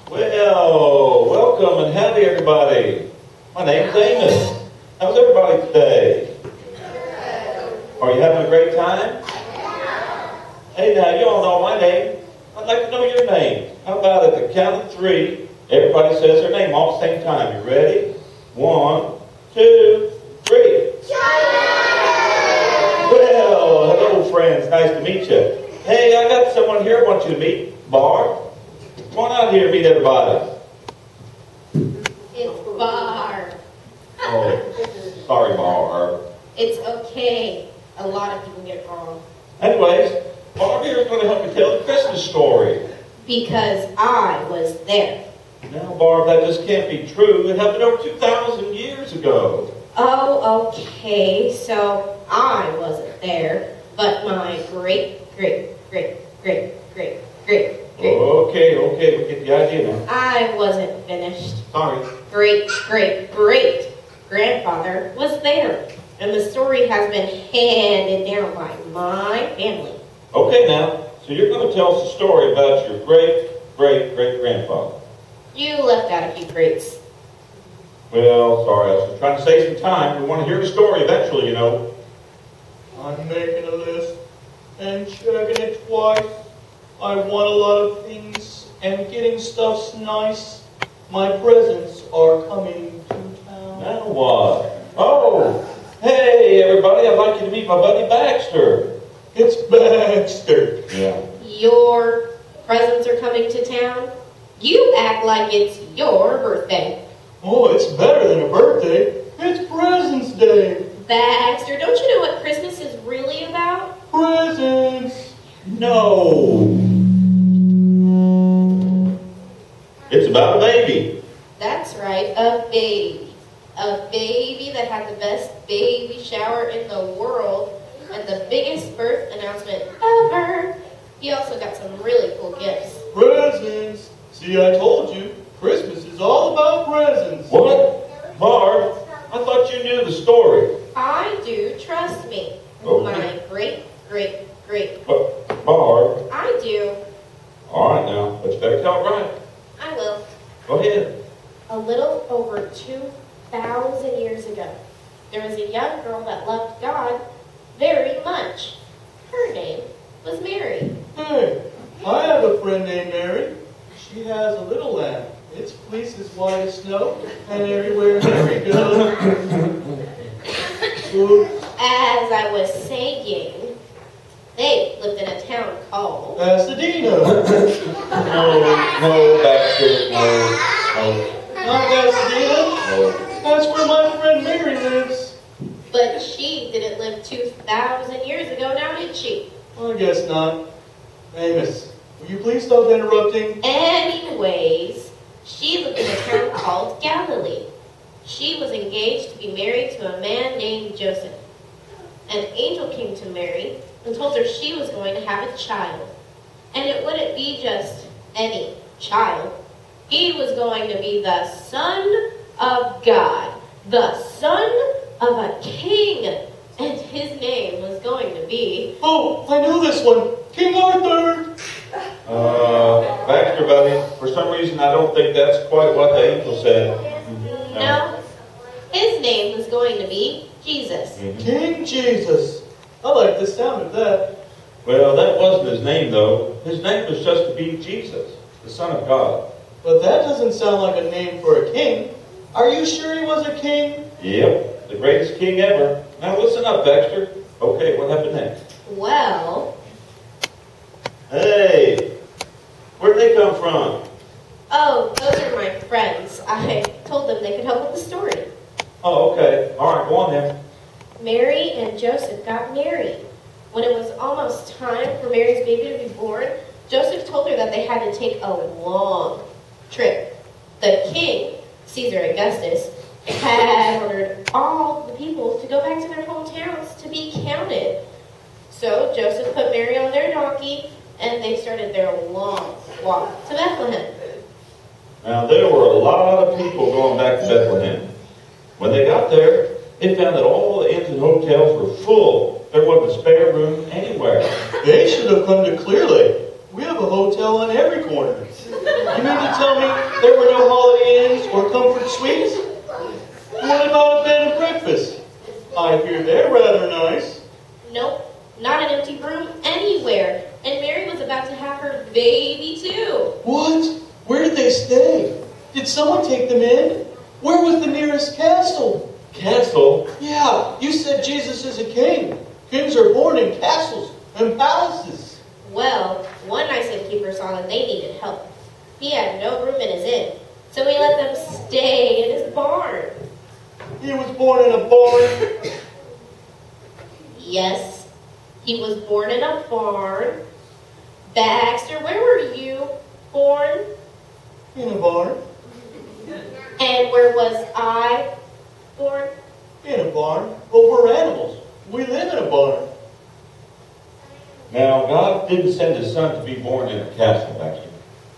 Well, welcome and howdy everybody. My name's Amos. How's everybody today? Are you having a great time? Hey now, you all know my name. I'd like to know your name. How about at the count of 3, everybody says their name all at the same time. You ready? 1, 2, 3. Well, hello friends. Nice to meet you. Hey, I got someone here I want you to meet. Barb. Come on out here and meet everybody. It's Barb. Oh, sorry, Barb. It's okay. A lot of people get it wrong. Anyways, Barb here is going to help me tell the Christmas story. Because I was there. Now, Barb, that just can't be true. It happened over 2,000 years ago. Oh, okay. So I wasn't there, but my great. Okay, we get the idea now. I wasn't finished. Sorry. Great grandfather was there. And the story has been handed down by my family. Okay, now, so you're going to tell us a story about your great-grandfather. You left out a few greats. Well, sorry, I was just trying to save some time. We want to hear the story eventually, you know. I'm making a list and checking it twice. I want a lot of things, and getting stuff's nice. My presents are coming to town. Now what? Oh, hey, everybody, I'd like you to meet my buddy Baxter. It's Baxter. Yeah. Your presents are coming to town? You act like it's your birthday. Oh, it's better than a birthday. It's Presents Day. Baxter, don't you know what Christmas is really about? Presents. No. It's about a baby. That's right, a baby. A baby that had the best baby shower in the world and the biggest birth announcement ever. He also got some really cool gifts. Presents. See, I told you. Christmas is all about presents. What? Barb, I thought you knew the story. I do, trust me. Okay. My great. But, Barb. I do. All right now, but you better tell it right. I will. Go ahead. A little over 2,000 years ago, there was a young girl that loved God very much. Her name was Mary. Hey, I have a friend named Mary. She has a little lamb. Its fleece is white as snow, and everywhere Mary goes. As I was saying, they lived in a town called Pasadena. No, Baxter, no. Not Pasadena. No. That's where my friend Mary lives. But she didn't live 2,000 years ago, now did she? I guess not. Amos, will you please stop interrupting? Anyways, she lived in a town called Galilee. She was engaged to be married to a man named Joseph. An angel came to Mary and told her she was going to have a child. And it wouldn't be just any child. He was going to be the Son of God, the son of a king. And his name was going to be... Oh, I know this one. King Arthur. Baxter, buddy, for some reason I don't think that's quite what the angel said. No, his name was going to be Jesus. Mm-hmm. King Jesus. I like the sound of that. Well, that wasn't his name, though. His name was just to be Jesus, the Son of God. But that doesn't sound like a name for a king. Are you sure he was a king? Yep, the greatest king ever. Now listen up, Baxter. Okay, what happened next? Well, Hey, where'd they come from? oh, those are my friends. I told them they could help with the story. Oh, okay. All right, go on then. Mary and Joseph got married. When it was almost time for Mary's baby to be born, Joseph told her that they had to take a long trip. The king, Caesar Augustus, had ordered all the people to go back to their hometowns to be counted. So Joseph put Mary on their donkey, and they started their long walk to Bethlehem. Now, there were a lot of people going back to Bethlehem. When they got there, they found that all the inns and hotels were full. There wasn't a spare room anywhere. They should have come to Clear Lake. We have a hotel on every corner. You mean to tell me there were no Holiday Inns or Comfort Suites? What about a bed and breakfast? I hear they're rather nice. Nope, not an empty room anywhere. And Mary was about to have her baby too. What? Where did they stay? Did someone take them in? Where was the nearest castle? Castle? Yeah, you said Jesus is a king. Kings are born in castles and palaces. Well, one nice innkeeper saw that they needed help. He had no room in his inn, so he let them stay in his barn. He was born in a barn. Yes, he was born in a barn. Baxter, where were you born? In a barn. And where was I born? In a barn. But we're animals. We live in a barn. Now, God didn't send his son to be born in a castle, Baxter.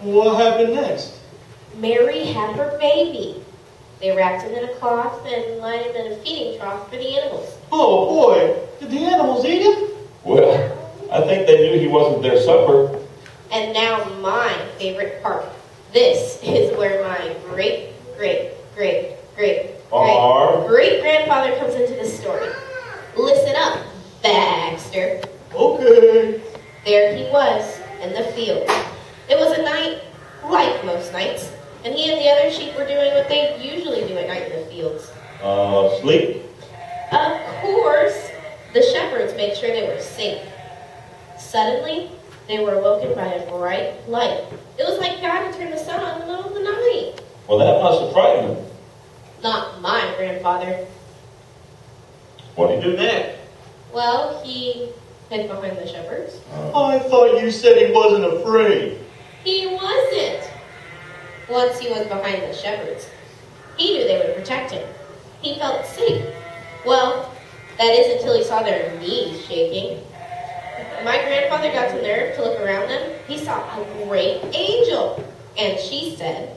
What happened next? Mary had her baby. They wrapped him in a cloth and lined him in a feeding trough for the animals. Oh boy, did the animals eat him? Well, I think they knew he wasn't their supper. And now my favorite part. This is where my great-great-great-great-great-grandfather comes into the story. Listen up, Baxter. Okay. There he was in the field. It was a night like most nights, and he and the other sheep were doing what they usually do at night in the fields. Sleep? Of course, the shepherds made sure they were safe. Suddenly, they were awoken by a bright light. It was like God had turned the sun on in the middle of the night. Well, that must have frightened them. Not my grandfather. What did he do next? Well, he hid behind the shepherds. I thought you said he wasn't afraid. He wasn't. Once he was behind the shepherds, he knew they would protect him. He felt safe. Well, that is until he saw their knees shaking. My grandfather got the nerve to look around them. He saw a great angel. And she said,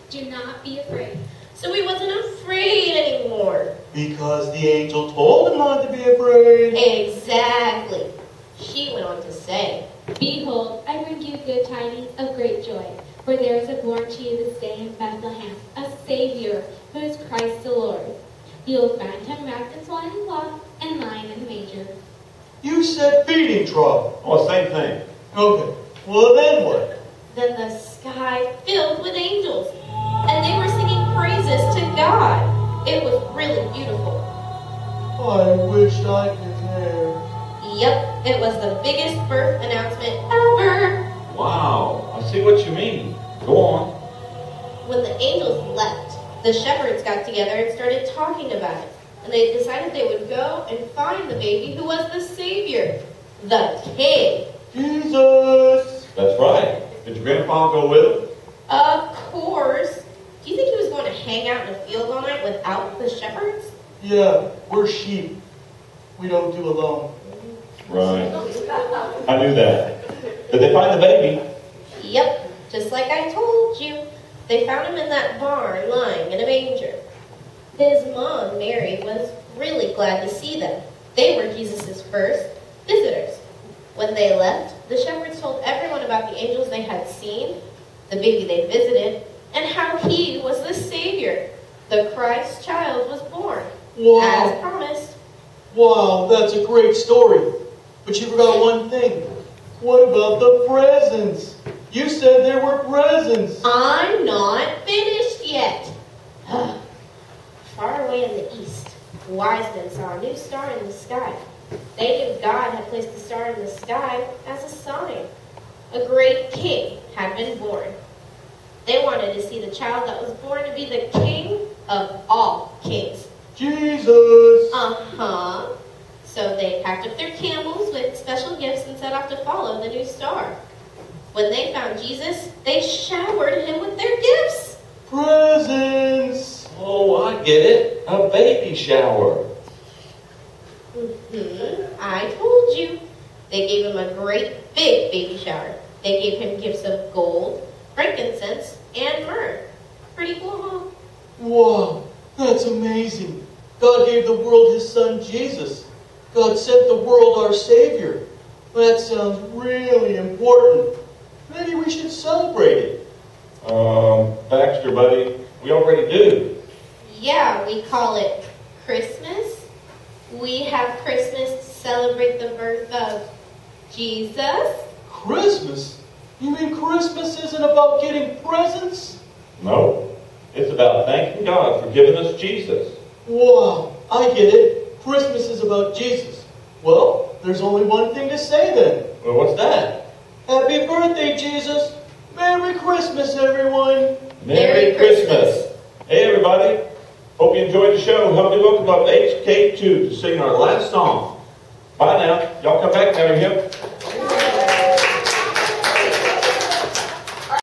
"Do not be afraid." so he wasn't afraid anymore. Because the angel told him not to be afraid. Exactly. She went on to say, "Behold, I bring you good tidings of great joy. For there is born to you this day in Bethlehem a Savior, who is Christ the Lord. You will find him wrapped in swaddling cloth and lying in the manger." You said feeding trough. Oh, same thing. Okay. Well, then what? then the sky filled with angels, and they were singing praises to God. It was really beautiful. I wish I'd been there. Yep, it was the biggest birth announcement ever. Wow, I see what you mean. Go on. When the angels left, the shepherds got together and started talking about it. And they decided they would go and find the baby who was the Savior, the King. Jesus! That's right. Did your grandpa go with him? Of course. Do you think he was going to hang out in the field all night without the shepherds? Yeah, we're sheep. We don't do alone. Right. I knew that. Did they find the baby? Yep, just like I told you. They found him in that barn lying in a manger. His mom, Mary, was really glad to see them. They were Jesus' first visitors. When they left, the shepherds told everyone about the angels they had seen, the baby they visited, and how he was the Savior. The Christ child was born, as Wow. promised. Wow, that's a great story. But you forgot one thing. What about the presents? You said there were presents. I'm not finished yet. Far away in the east, wise men saw a new star in the sky. They knew God had placed the star in the sky as a sign. A great king had been born. They wanted to see the child that was born to be the king of all kings. Jesus! Uh-huh. So they packed up their camels with special gifts and set off to follow the new star. When they found Jesus, they showered him with their gifts. Presents! Oh, I get it. A baby shower. I told you. They gave him a great big baby shower. They gave him gifts of gold, frankincense, and myrrh. Pretty cool, huh? Wow, that's amazing. God gave the world his son Jesus. God sent the world our Savior. That sounds really important. Maybe we should celebrate it. Baxter, buddy, we already do. Yeah, we call it Christmas. We have Christmas to celebrate the birth of Jesus. Christmas? You mean Christmas isn't about getting presents? No, it's about thanking God for giving us Jesus. Wow, I get it. Christmas is about Jesus. Well, there's only one thing to say then. Well, what's that? Happy birthday, Jesus. Merry Christmas, everyone. Merry Christmas. Hey, everybody. Hope you enjoyed the show. Help me welcome up HK2 to sing our last song. Bye now. Y'all come back now, here.